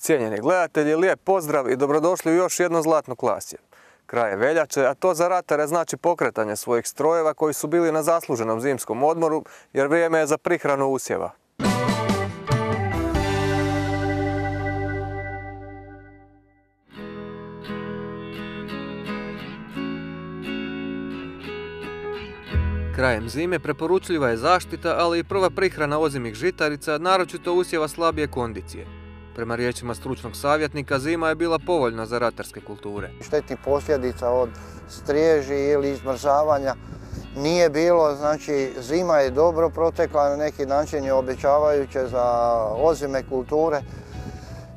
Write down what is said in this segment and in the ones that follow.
Cijenjeni gledatelji, lijep pozdrav i dobrodošli u još jedno zlatno klasje. Kraj je veljače, a to za ratare znači pokretanje svojih strojeva koji su bili na zasluženom zimskom odmoru, jer vrijeme je za prihranu usjeva. Krajem zime preporučljiva je zaštita, ali i prva prihrana ozimih žitarica, naročito usjeva slabije kondicije. Prema riječima stručnog savjetnika, zima je bila povoljna za ratarske kulture. Štetnih posljedica od striježi ili izmrzavanja nije bilo, znači zima je dobro protekla, na neki način je obećavajuće za ozime kulture.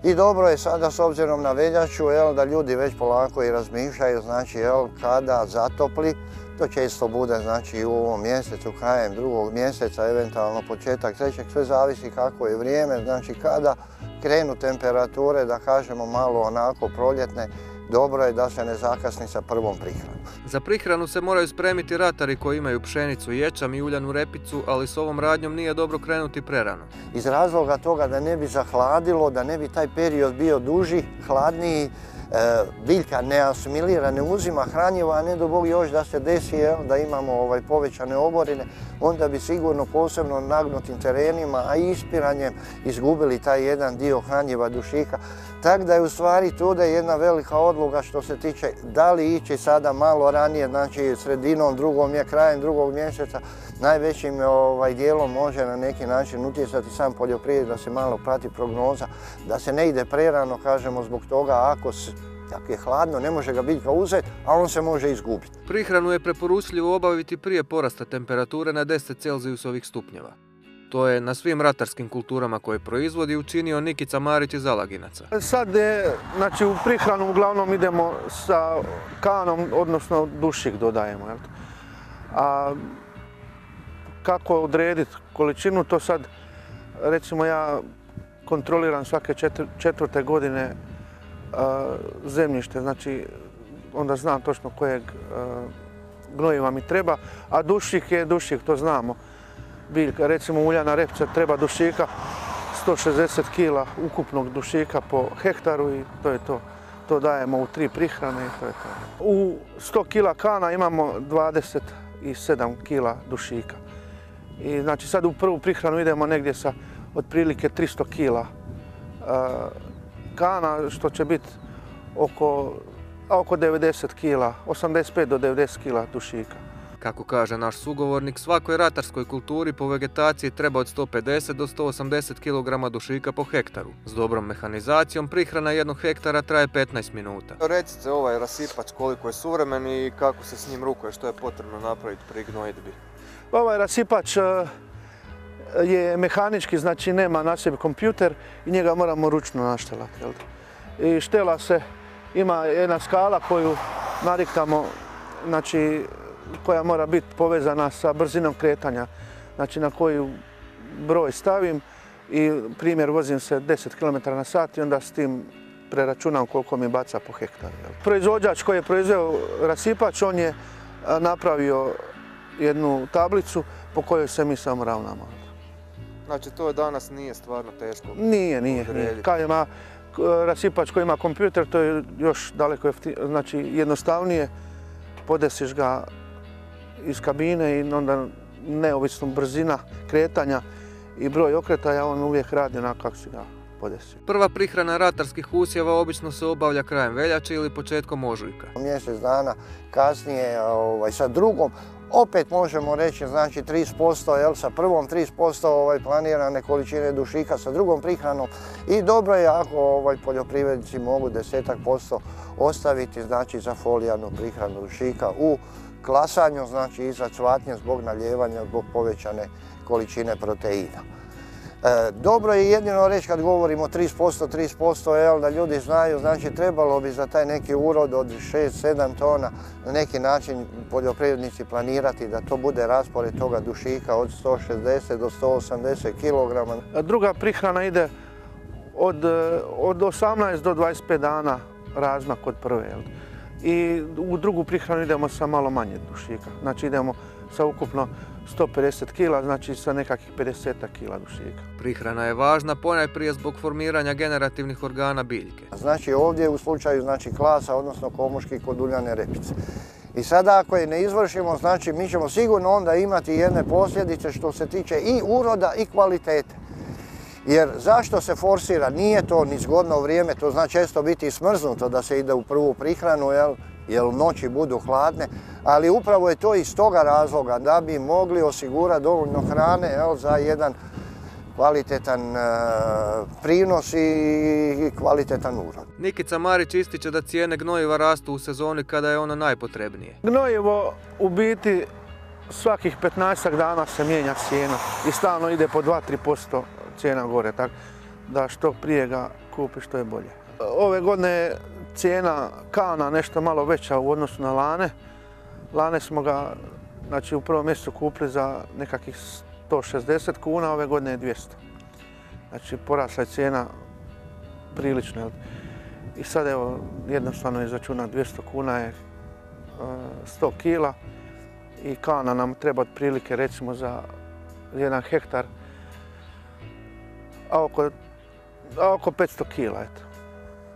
I dobro je sada s obzirom na veljaču da ljudi već polako i razmišljaju, znači kada zatopli. To često bude znači u ovom mjesecu, krajem drugog mjeseca, eventualno početak trećeg, sve zavisi kako je vrijeme, znači kada krenu temperature, da kažemo malo onako proljetne, dobro je da se ne zakasni sa prvom prihranom. Za prihranu se moraju spremiti ratari koji imaju pšenicu, ječam i uljanu repicu, ali s ovom radnjom nije dobro krenuti prerano. Iz razloga toga da ne bi zahladilo, da ne bi taj period bio duži, hladniji, biljka ne asimilira, ne uzima hranjivo, a ne do Bog još da se desi da imamo povećane oborine, onda bi sigurno posebno na nagnutim terenima, a i ispiranjem izgubili taj jedan dio hranjiva dušika. Tako da je u stvari tu da je jedna velika odluka što se tiče da li ići sada malo ranije, znači sredinom krajem drugog mjeseca, najvećim dijelom može na neki način utjecati sam poljoprivreda, da se malo prati prognoza, da se ne ide prerano, kažemo, zbog toga ako je hladno, ne može ga biljka uzeti, a on se može izgubiti. Prihranu je preporučljivo obaviti prije porasta temperature na 10 Celzijusovih stupnjeva. To je na svim ratarskim kulturama koje proizvodi učinio Nikica Marić iz Alaginaca. Sad znači u prihranu uglavnom idemo sa kanom, odnosno dušik dodajemo. A kako odrediti količinu, to sad recimo ja kontroliram svake četvrte godine zemljište, znači onda znam točno kojeg gnojiva mi treba, a dušik je dušik, to znamo. Biljka, recimo uljana repica treba dušika 160 kg ukupnog dušika po hektaru i to je to. To dajemo u 3 prihrane i to je to. U 100 kg kana imamo 27 kg dušika. I znači sad u prvu prihranu idemo negdje sa otprilike 300 kg kana, što će biti oko 90 kg, 85 do 90 kg dušika. Kako kaže naš sugovornik, svakoj ratarskoj kulturi po vegetaciji treba od 150 do 180 kg dušika po hektaru. S dobrom mehanizacijom prihrana jednog hektara traje 15 minuta. Recite ovaj rasipač koliko je suvremen i kako se s njim rukuje, što je potrebno napraviti pri gnojidbi? Ovaj rasipač je mehanički, znači nema na sebi kompjuter i njega moramo ručno naštelati. I štela se, ima jedna skala koju nariktamo, znači koja mora biti povezana sa brzinom kretanja, znači na koju broj stavim i primjer vozim se 10 km/h i onda s tim preračunam koliko mi baca po hektaru. Proizvođač koji je proizveo rasipač, on je napravio jednu tablicu po kojoj se mi samo ravnamo. Znači to danas nije stvarno teško? Nije. Kad ima rasipač koji ima kompjuter, to je još daleko jednostavnije. Podesiš ga iz kabine i onda neovisno brzina kretanja i broj okretaja, on uvijek radi onako kako si ga podesio. Prva prihrana ratarskih usjeva obično se obavlja krajem veljače ili početkom ožujka. Mjesec dana kasnije sa drugom, opet možemo reći znači 30%, sa prvom 30% planirane količine dušika, sa drugom prihranom. I dobro je ako poljoprivrednici mogu 10% ostaviti znači za folijanu prihranu dušika u klasanju, znači i za cvatnje zbog naljevanja, zbog povećane količine proteina. Dobro je jedino reći kad govorimo 30%, da ljudi znaju, znači trebalo bi za taj neki urod od 6-7 tona na neki način poljoprivrednici planirati da to bude raspored toga dušika od 160 do 180 kg. Druga prihrana ide od 18 do 25 dana razmak od prve. I u drugu prihranu idemo sa malo manje dušika. Znači idemo sa ukupno 150 kg, znači sa nekakvih 50 kg dušika. Prihrana je važna ponajprije zbog formiranja generativnih organa biljke. Znači ovdje u slučaju klasa, odnosno komuški kod uljane repice. I sada ako je ne izvršimo, znači mi ćemo sigurno onda imati jedne posljedice što se tiče i uroda i kvalitete. Jer zašto se forsira? Nije to ni zgodno vrijeme, to zna često biti smrznuto da se ide u prvu prihranu, jer noći budu hladne, ali upravo je to iz toga razloga da bi mogli osigurati dovoljno hrane za jedan kvalitetan prinos i kvalitetan urod. Nikica Marić ističe da cijene gnojiva rastu u sezoni kada je ono najpotrebnije. Gnojivo u biti svakih 15 dana se mijenja cijena i stalno ide po 2-3% cijena gore, tako da što prije ga kupi što je bolje. Ove godine je cijena kana nešto malo veća u odnosu na lane. Lane smo ga u prvom mjesecu kupili za nekakvih 160 kuna, ove godine je 200. Znači porasla je cijena prilično. I sad evo jednostavno izračuna 200 kuna je 100 kila i kana nam treba otprilike recimo za 1 hektar a oko 500 kila, eto.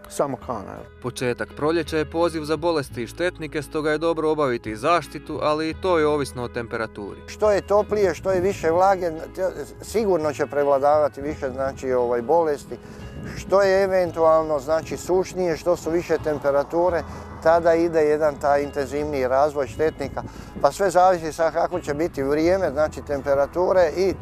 Samo kana. Početak proljeća je poziv za bolesti i štetnike, stoga je dobro obaviti zaštitu, ali i to je ovisno o temperaturi. Što je toplije, što je više vlage, sigurno će prevladavati više bolesti. Što je eventualno sušnije, što su više temperature, tada ide jedan taj intenzivniji razvoj štetnika. Pa sve zavisi sad kako će biti vrijeme, temperature i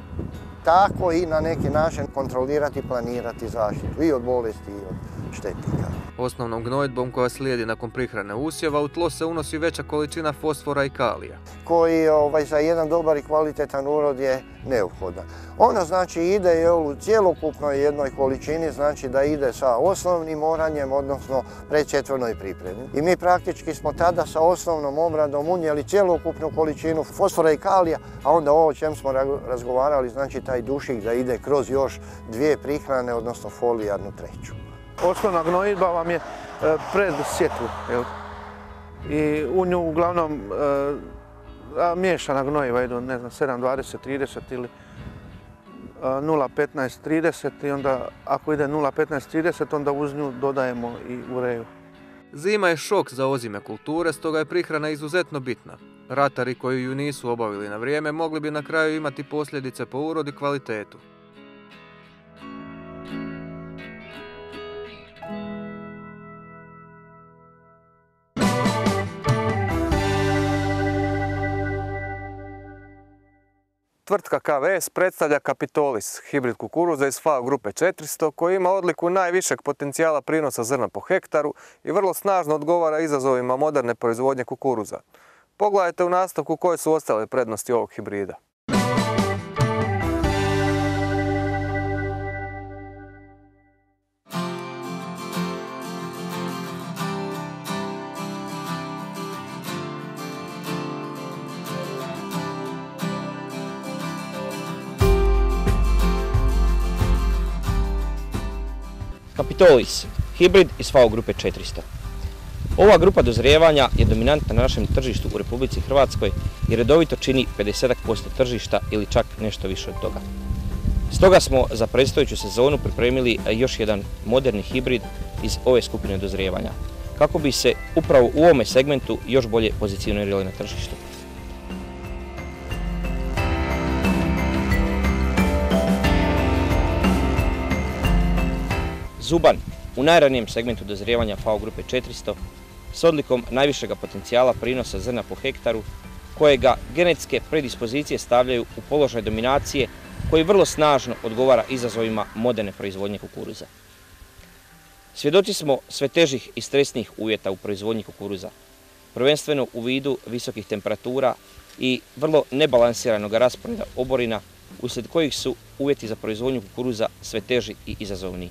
tako i na neki način kontrolirati i planirati zaštitu i od bolesti i od štetnika. Osnovnom gnojidbom koja slijedi nakon prihrane usjeva u tlo se unosi veća količina fosfora i kalija. Koji za jedan dobar i kvalitetan urod je neophodan. Ono ide u cjelokupnoj jednoj količini, da ide sa osnovnim oranjem, odnosno predčetvrnoj pripremi. I mi praktički smo tada sa osnovnom obradom unijeli cjelokupnu količinu fosfora i kalija, a onda ovo o čem smo razgovarali, taj dušik da ide kroz još 2 prihrane, odnosno folijarnu treću. Osnovna gnojidba vam je pred sjetvu. I u nju uglavnom miješana gnojiva idu, 7, 20, 30 ili 0, 15, 30 i onda ako ide 0, 15, 30 onda uz nju dodajemo i ureju. Zima je šok za ozime kulture, stoga je prihrana izuzetno bitna. Ratari koji ju nisu obavili na vrijeme mogli bi na kraju imati posljedice po urod i kvalitetu. Tvrtka KVS predstavlja Capitolis, hibrid kukuruza iz FAO grupe 400 koji ima odliku najvišeg potencijala prinosa zrna po hektaru i vrlo snažno odgovara izazovima moderne proizvodnje kukuruza. Pogledajte u nastavku koje su ostale prednosti ovog hibrida. Capitolis, hibrid iz FAO grupe 400. Ova grupa dozrijevanja je dominantna na našem tržištu u Republici Hrvatskoj i redovito čini 50% tržišta ili čak nešto više od toga. Stoga smo za predstojeću sezonu pripremili još jedan moderni hibrid iz ove skupine dozrijevanja, kako bi se upravo u ovome segmentu još bolje pozicionirali na tržištu. Zuban, u najranijem segmentu dozrijevanja FAO grupe 400, s odlikom najvišega potencijala prinosa zrna po hektaru, kojega genetske predispozicije stavljaju u položaj dominacije koji vrlo snažno odgovara izazovima moderne proizvodnje kukuruza. Svjedoci smo sve težih i stresnih uvjeta u proizvodnji kukuruza, prvenstveno u vidu visokih temperatura i vrlo nebalansiranog rasporeda oborina, uslijed kojih su uvjeti za proizvodnju kukuruza sve teži i izazovniji.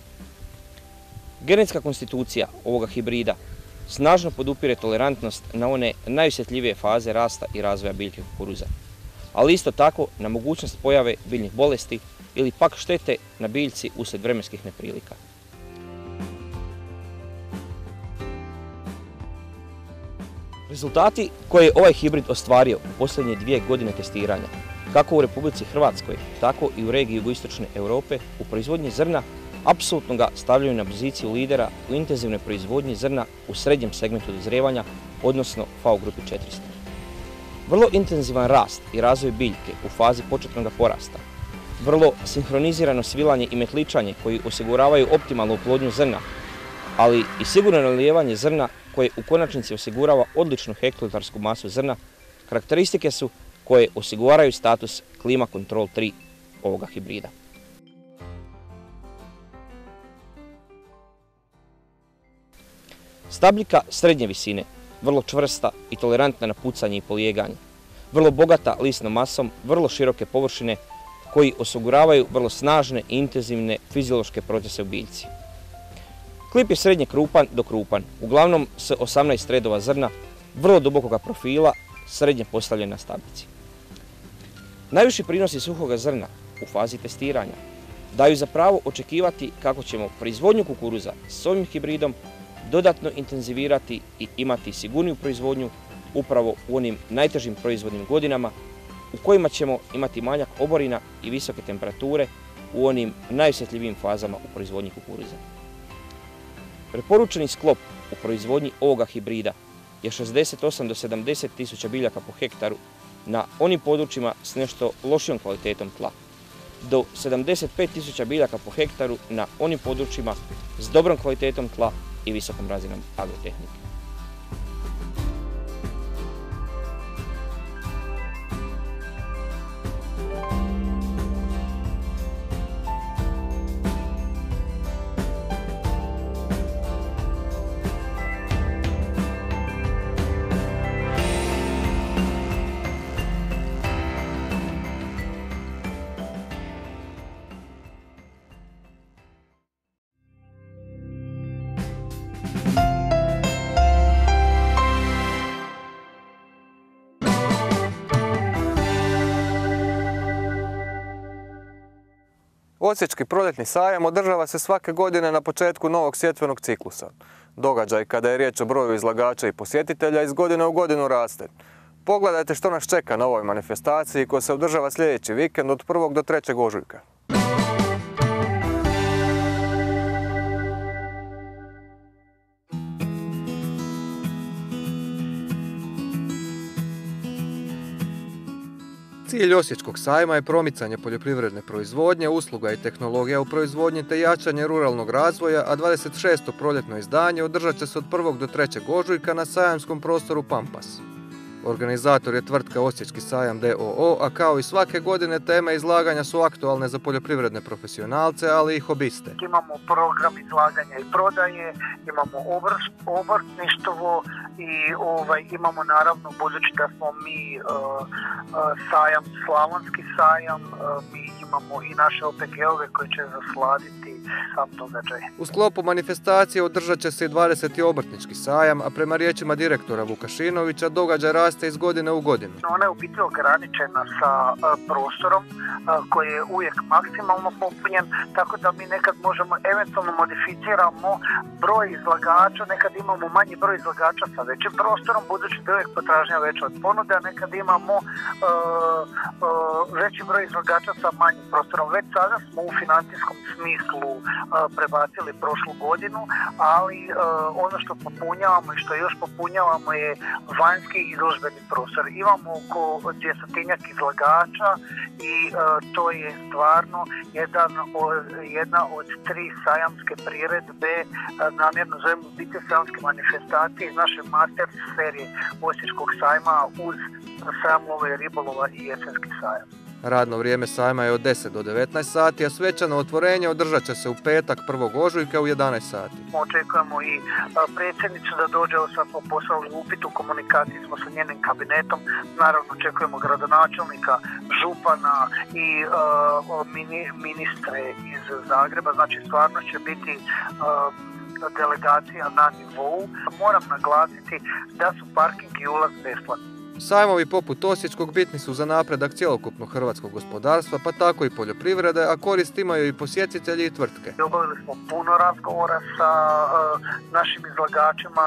Genetska konstitucija ovoga hibrida snažno podupire tolerantnost na one najosjetljivije faze rasta i razvoja biljke kukuruza, ali isto tako na mogućnost pojave biljnih bolesti ili pak štete na biljci uslijed vremenskih neprilika. Rezultati koje je ovaj hibrid ostvario u posljednje 2 godine testiranja kako u Republici Hrvatskoj, tako i u regiji jugoistočne Europe u proizvodnji zrna apsolutno ga stavljaju na poziciju lidera u intenzivnoj proizvodnji zrna u srednjem segmentu dozrijevanja, odnosno FAO grupi 400. Vrlo intenzivan rast i razvoj biljke u fazi početnog porasta, vrlo sinhronizirano svilanje i metličanje koji osiguravaju optimalnu oplodnju zrna, ali i sigurno nalijevanje zrna koje u konačnici osigurava odličnu hektolitarsku masu zrna, karakteristike su koje osiguravaju status Klima Control 3 ovoga hibrida. Stabljika srednje visine, vrlo čvrsta i tolerantna na pucanje i polijeganje, vrlo bogata lisnom masom, vrlo široke površine koji osiguravaju vrlo snažne i intenzivne fiziološke procese u biljci. Klip je srednje krupan do krupan, uglavnom s 18 redova zrna, vrlo dubokoga profila, srednje postavljen na stabljici. Najviši prinosi suhoga zrna u fazi testiranja daju za pravo očekivati kako ćemo proizvodnju kukuruza s ovim hibridom dodatno intenzivirati i imati sigurniju proizvodnju upravo u onim najtežim proizvodnim godinama u kojima ćemo imati manjak oborina i visoke temperature u onim najosjetljivijim fazama u proizvodnji kukuruza. Preporučeni sklop u proizvodnji ovoga hibrida je 68 do 70 tisuća biljaka po hektaru na onim područjima s nešto lošijom kvalitetom tla, do 75 tisuća biljaka po hektaru na onim područjima s dobrom kvalitetom tla i visokom razinom agrotehnike. Osječki proljetni sajam održava se svake godine na početku novog sjetvenog ciklusa. Događaj kada je riječ o broju izlagača i posjetitelja iz godine u godinu raste. Pogledajte što nas čeka na ovoj manifestaciji koja se održava sljedeći vikend od 1. do 3. ožujka. Cilj Osječkog sajma je promicanje poljoprivredne proizvodnje, usluga i tehnologija u proizvodnji te jačanje ruralnog razvoja, a 26. proljetno izdanje održat će se od 1. do 3. ožujka na sajamskom prostoru Pampas. Organizator je tvrtka Osječki sajam d.o.o., a kao i svake godine teme izlaganja su aktualne za poljoprivredne profesionalce, ali i hobiste. Imamo program izlaganja i prodaje, imamo obrtništvo i imamo naravno, budući da smo mi sajam, slavonski sajam, mi imamo i naše OPG-ove koji će zasladiti sam događaj. U sklopu manifestacije održat će se i 20. obrtnički sajam, a prema riječima direktora Vukašinovića događaj raste iz godine u godinu. Ona je u biti ograničena sa prostorom koji je uvijek maksimalno popunjen, tako da mi nekad možemo eventualno modificiramo broj izlagača, nekad imamo manji broj izlagača sa većim prostorom, budući da je uvijek potražnja veća od ponude, a nekad imamo veći broj izlagača sa manjim prostorom. Već sada smo u financijskom smislu prebacili prošlu godinu, ali ono što popunjavamo i što još popunjavamo je vanjski izložbeni prostor. Imamo oko 200-tinjak izlagača i to je stvarno jedna od 3 sajamske priredbe, namjerno zovemo biti sajamske manifestacije iz naše master serije Osječkog sajma uz sajam lova i ribolova i jesenski sajam. Radno vrijeme sajma je od 10 do 19 sati, a svečano otvorenje održat će se u petak 1. ožujka u 11 sati. Očekujemo i predsjednicu da dođe, sad smo poslali upit, u komunikaciji smo sa njenim kabinetom, naravno očekujemo gradonačelnika, župana i ministre iz Zagreba, znači stvarno će biti delegacija na nivou. Moram naglasiti da su parking i ulaz besplatni. Sajmovi poput osječkog bitni su za napredak cjelokupnog hrvatskog gospodarstva, pa tako i poljoprivrede, a korist imaju i posjetitelji i tvrtke. Obavili smo puno razgovora sa našim izlagačima.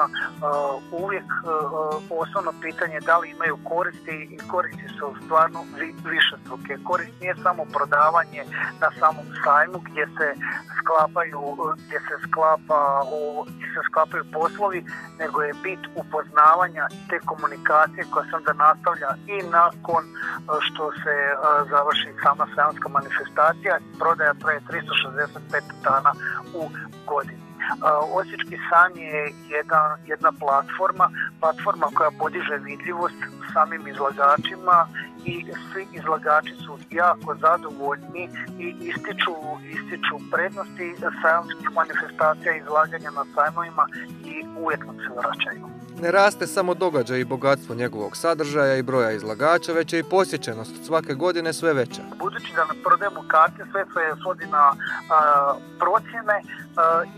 Uvijek osnovno pitanje je da li imaju koristi i koristi su stvarno višestruke. Korist nije samo prodavanje na samom sajmu gdje se sklapaju poslovi, nego je bit upoznavanja te komunikacije koja se onda nastavlja i nakon što se završi sama sajamska manifestacija. Prodaja traje 365 dana u godini. Osječki sajam je jedna platforma koja podiže vidljivost samim izlagačima i svi izlagači su jako zadovoljni i ističu prednosti sajamskih manifestacija i izlaganja na sajmovima i uvijek nam se vraćaju. Ne raste samo događaj i bogatstvo njegovog sadržaja i broja izlagača, već je i posjećenost svake godine sve veća. Budući da ne prodajemo karte, sve se svodi na procjene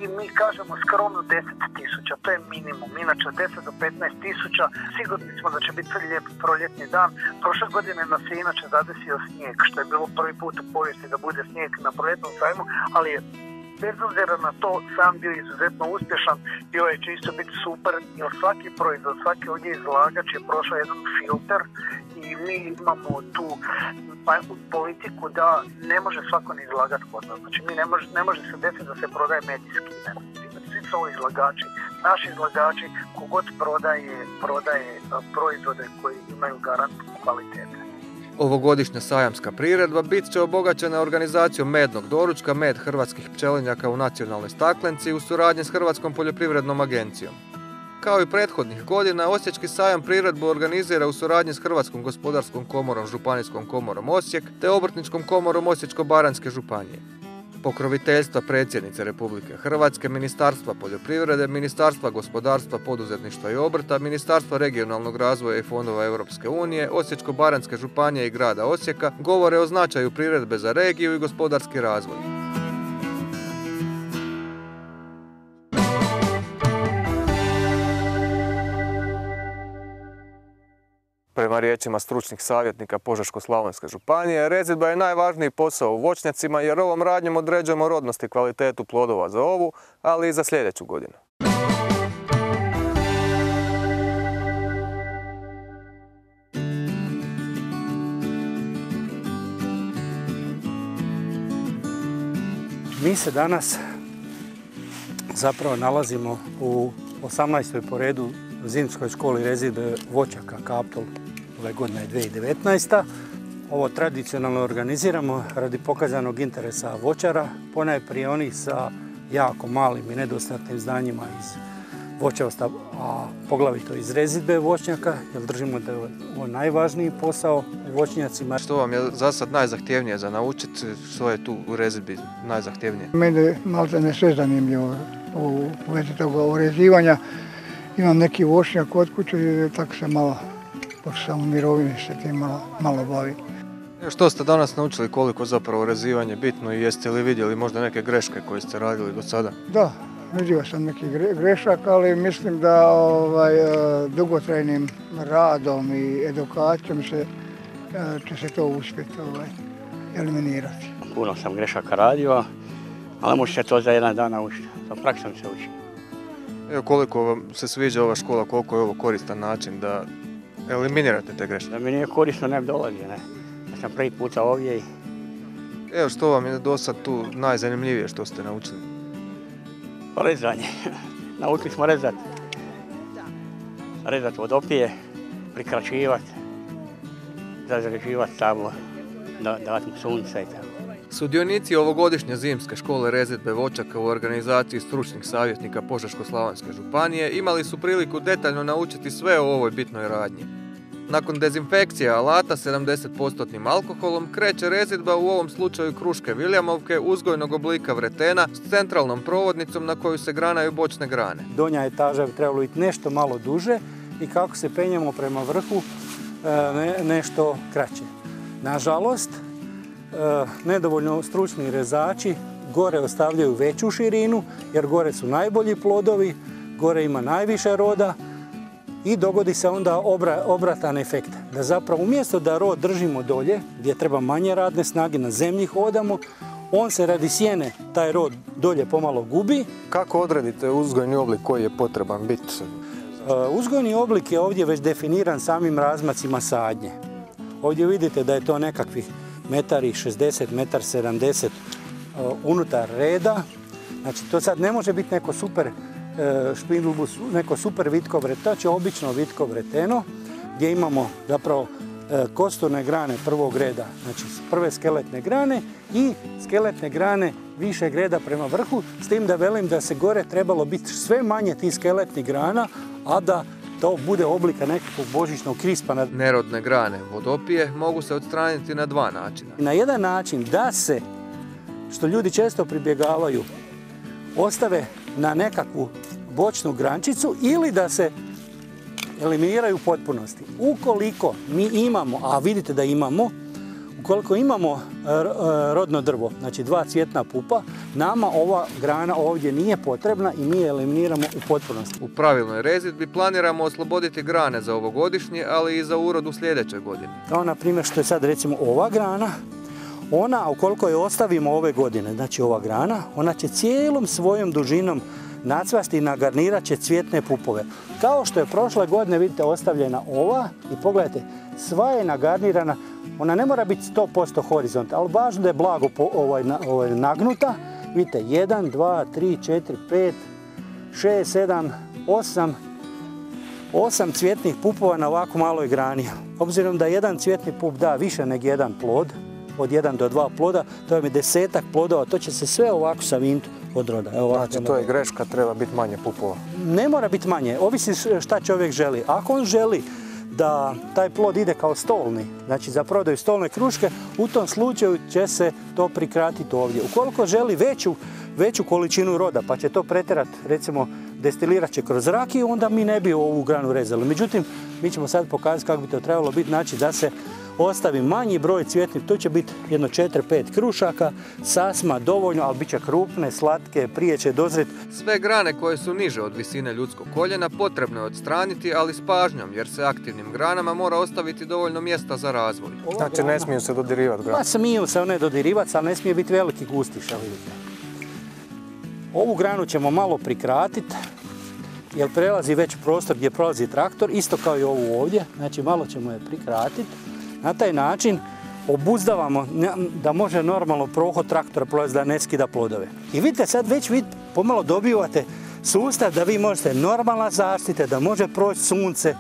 i mi kažemo skromno 10.000, to je minimum. Inače 10 do 15.000, sigurni smo da će biti lijep proljetni dan. Prošle godine nas je inače zadesio snijeg, što je bilo prvi put u povijesti da bude snijeg na proljetnom sajmu, ali je bez obzira na to sam bio izuzetno uspješan i ovaj će isto biti super, jer svaki proizvod, svaki ovdje izlagač je prošao jedan filter i mi imamo tu politiku da ne može svako ni izlagati kod nas. Znači ne može se desiti da se prodaje medijski. Svi su ovo izlagači, naši izlagači, kogod prodaje proizvode koji imaju garant kvalitete. Ovogodišnja sajamska priredba bit će obogaćena organizacijom mednog doručka Med hrvatskih pčelinjaka u nacionalnoj staklenci u suradnji s Hrvatskom poljoprivrednom agencijom. Kao i prethodnih godina, Osječki sajam priredbu organizira u suradnji s Hrvatskom gospodarskom komorom, Županijskom komorom Osijek te Obrtničkom komorom Osječko-baranjske županije. Pokroviteljstva predsjednice Republike Hrvatske, Ministarstva poljoprivrede, Ministarstva gospodarstva, poduzetništva i obrta, Ministarstva regionalnog razvoja i fondova Europske unije, Osječko-baranjske županije i grada Osijeka govore o značaju priredbe za regiju i gospodarski razvoj. Prema riječima stručnih savjetnika Požeško-slavonske županije, rezidba je najvažniji posao u voćnjacima jer ovom radnjom određujemo rodnost i kvalitetu plodova za ovu, ali i za sljedeću godinu. Mi se danas zapravo nalazimo u 18. po redu zimskoj školi rezidbe voćaka Kaptol. Ove godine je 2019. Ovo tradicionalno organiziramo radi pokazanog interesa voćara, ponajprije onih sa jako malim i nedostatnim znanjima iz voćarstva, a poglavito iz rezidbe voćnjaka, jer držimo da je ovo najvažniji posao u voćnjacima. Što vam je za sad najzahtjevnije za naučiti? Što je tu u rezidbi najzahtjevnije? Meni je maltene sve zanimljivo u vezi toga urezivanja. Imam neki voćnjak kod kuće i tako se malo, pošto sam u mirovini, se tim malo bavim. Što ste danas naučili, koliko zapravo urezivanje bitno i jeste li vidjeli možda neke greške koje ste radili do sada? Da, vidio sam neki grešak, ali mislim da dugotrajnim radom i edukacijom će se to uspjeti eliminirati. Puno sam grešaka radio, ali može se to za jedan dan naučiti. To praksom se uči. Evo, koliko vam se sviđa ova škola, koliko je ovo koristan način da eliminirate te greške? Da mi nije korisno, ne bi dolazio, ne. Ja sam prvi puta ovdje i... Evo, što vam je do sad tu najzanimljivije što ste naučili? Rezanje. Naučili smo rezati. Rezati vodopije, prikraćivati, zazrađivati tamo, davati mu sunce i tako. Sudionici ovogodišnje zimske škole rezidbe voćaka u organizaciji stručnih savjetnika Požeško-slavonske županije imali su priliku detaljno naučiti sve o ovoj bitnoj radnji. Nakon dezinfekcije alata 70% alkoholom kreće rezidba u ovom slučaju kruške Viljamovke uzgojnog oblika vretena s centralnom provodnicom na koju se granaju bočne grane. Donja etaža bi trebalo biti nešto malo duže i kako se penjemo prema vrhu nešto kraće. Nažalost, nedovoljno stručni rezači gore ostavljaju veću širinu jer gore su najbolji plodovi, gore ima najviše roda i dogodi se onda obratan efekt. Da zapravo umjesto da rod držimo dolje, gdje treba manje radne snage, na zemlji hodamo, on se radi sjene, taj rod dolje pomalo gubi. Kako odredite uzgojni oblik koji je potreban biti? Uzgojni oblik je ovdje već definiran samim razmacima sadnje. Ovdje vidite da je to nekakvih 1,60 m, 1,70 m unutar reda. Znači to sad ne može biti neko super špindlbus, neko super vitko vreteno, to će obično vitko vreteno, gdje imamo zapravo kosturne grane prvog reda, znači prve skeletne grane i skeletne grane višeg reda prema vrhu, s tim da velim da se gore trebalo biti sve manje tih skeletnih grana, a da to bude oblika nekakvog božićnog krispa. Nerodne grane vodopije mogu se odstraniti na dva načina. Na jedan način da se, što ljudi često pribjegavaju, ostave na nekakvu bočnu grančicu ili da se eliminiraju u potpunosti. Ukoliko mi imamo, a vidite da imamo, ukoliko imamo rodno drvo, znači 2 cvjetna pupa, nama ova grana ovdje nije potrebna i mi je eliminiramo u potpunosti. U pravilnoj rezidbi planiramo osloboditi grane za ovogodišnje, ali i za urod u sljedećoj godini. Kao na primjer što je sad recimo ova grana, ona ukoliko je ostavimo ove godine, znači ova grana, ona će cijelom svojom dužinom nacvasti i nagarnirat će cvjetne pupove. Kao što je prošle godine, vidite, ostavljena ova i pogledajte, sva je nagarnirana, ona ne mora biti 100% horizonta, ali važno da je blago nagnuta. Vidite, 1, 2, 3, 4, 5, 6, 7, 8 cvjetnih pupova na ovako maloj grani. Obzirom da jedan cvjetni pup da više nego jedan plod, od 1 do 2 ploda, to je 10-ak plodova, to će se sve ovako savinuti od roda. Znači to je greška, treba biti manje pupova? Ne mora biti manje, ovisi šta čovjek želi. Ako on želi da taj plod ide kao stolni, znači za prodaju stolne kruške, u tom slučaju će se to prikratiti ovdje. Ukoliko želi veću količinu roda, pa će to pretjerati, recimo destilirat će kroz rakiju, onda mi ne bi ovu granu rezali. Međutim, mi ćemo sad pokazati kako bi to trebalo biti, znači da se ostavi manji broj cvjetnih, to će biti jedno 4-5 krušaka, sasma dovoljno, ali bit će krupne, slatke, prije će dozret. Sve grane koje su niže od visine ljudskog koljena potrebno je odstraniti, ali s pažnjom, jer se aktivnim granama mora ostaviti dovoljno mjesta za razvoj. Znači ne smiju se dodirivati grane? Pa smiju se one dodirivati, ali ne smije biti veliki gustiša, vidite. Ovu granu ćemo malo prikratiti, jer prelazi već prostor gdje prolazi traktor, isto kao i ovu ovdje, znači malo ćemo je prikratiti. Na taj način obuzdavamo da može normalno prohod traktora prolaziti, da ne skida plodove. I vidite, sad već pomalo dobivate sustav da vi možete normalna zaštita, da može proći sunce,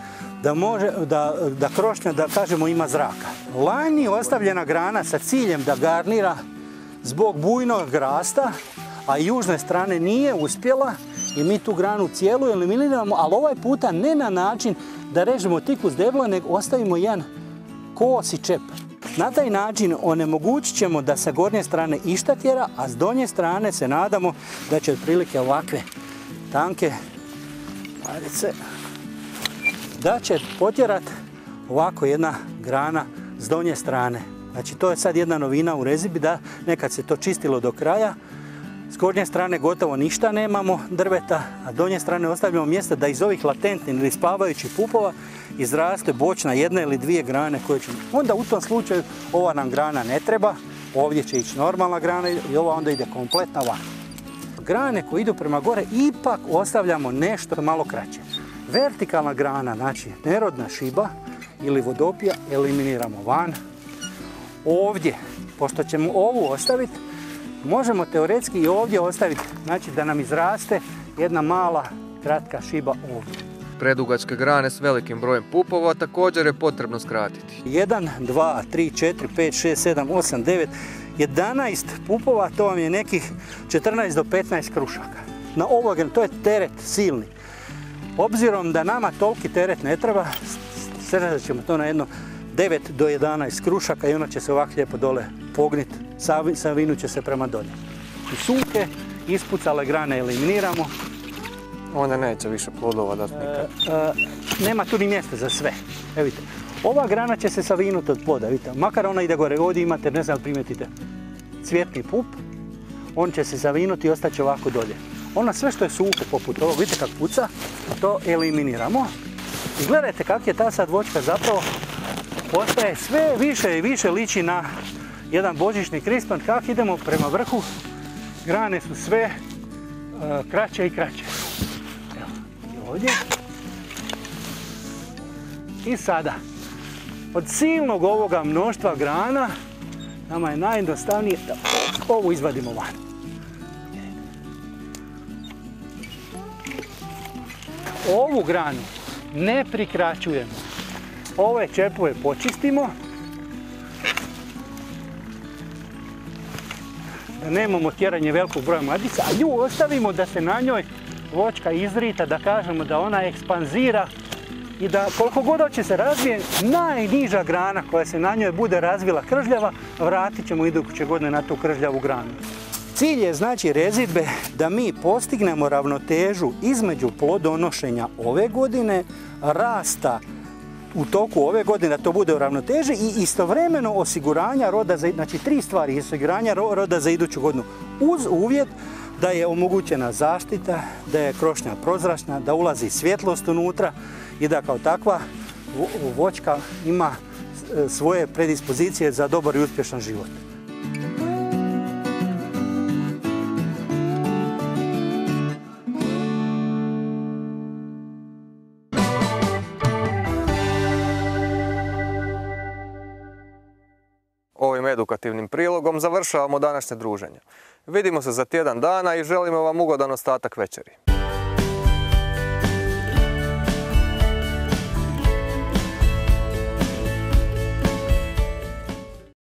da krošnja, da kažemo, ima zraka. Lani ostavljena grana sa ciljem da garnira zbog bujnog rasta, a južne strane nije uspjela i mi tu granu cijelu eliminiramo, ali ovaj puta ne na način da režemo tik uz deblo, nego ostavimo jedan kosi čep. Na taj način onemogućit ćemo da sa gornje strane išta tjera, a s donje strane se nadamo da će otprilike ovakve tanke marice, da će potjerati ovako jedna grana s donje strane. Znači to je sad jedna novina u rezidbi, da nekad se to čistilo do kraja, s gornje strane gotovo ništa nemamo drveta, a donje strane ostavljamo mjesta da iz ovih latentnih ili spavajućih pupova izraste bočna 1 ili 2 grane koje ćemo. Onda u tom slučaju ova nam grana ne treba, ovdje će ići normalna grana i ova onda ide kompletna van. Grane koje idu prema gore ipak ostavljamo nešto malo kraće. Vertikalna grana, znači nerodna šiba ili vodopija, eliminiramo van. Ovdje, pošto ćemo ovu ostaviti, možemo teoretski i ovdje ostaviti, znači da nam izraste jedna mala kratka šiba ovdje. Predugačke grane s velikim brojem pupova također je potrebno skratiti. 1, 2, 3, 4, 5, 6, 7, 8, 9, 11 pupova, to vam je nekih 14 do 15 krušaka. Na ovoj, to je teret silni. Obzirom da nama toliki teret ne treba, srezat ćemo to na jedno 9 do 11 krušaka i ona će se ovako lijepo dole pogniti, savinut će se prema dolje. I suhe, ispucale grane eliminiramo. Onda neće više plodova dati nikad. Nema tu ni mjesta za sve. Evo vidite, ova grana će se savinuti od ploda, vidite, makar ona ide gore. Ovdje imate, ne znam, primijetite, cvjetni pup, on će se savinuti i ostaće ovako dolje. Ono sve što je suho poput ovog, vidite kako puca, to eliminiramo. I gledajte kako je ta sad voćka zapravo postaje sve više i više liči na jedan božićni krispant. Kako idemo prema vrhu, grane su sve kraće i kraće. Evo, i ovdje. I sada, od silnog ovoga mnoštva grana, nama je najjednostavnije da ovu izvadimo van. Ovu granu ne prikraćujemo. Ove čepove počistimo. Da nemamo tjeranje velikog broja mladica, a nju ostavimo da se na njoj voćka izrita, da kažemo da ona ekspanzira i da koliko god hoće se razvije, najniža grana koja se na njoj bude razvila kržljava, vratit ćemo iduće godine na tu kržljavu granu. Cilj je znači rezidbe da mi postignemo ravnotežu između plodonošenja ove godine, rasta u toku ove godine, da to bude u ravnoteži i istovremeno osiguranja roda za, znači 3 stvari, osiguranja roda za iduću godinu uz uvjet da je omogućena zaštita, da je krošnja prozračna, da ulazi svjetlost unutra i da kao takva voćka ima svoje predispozicije za dobar i uspješan život. Ovim edukativnim prilogom završavamo današnje druženje. Vidimo se za tjedan dana i želimo vam ugodan ostatak večeri.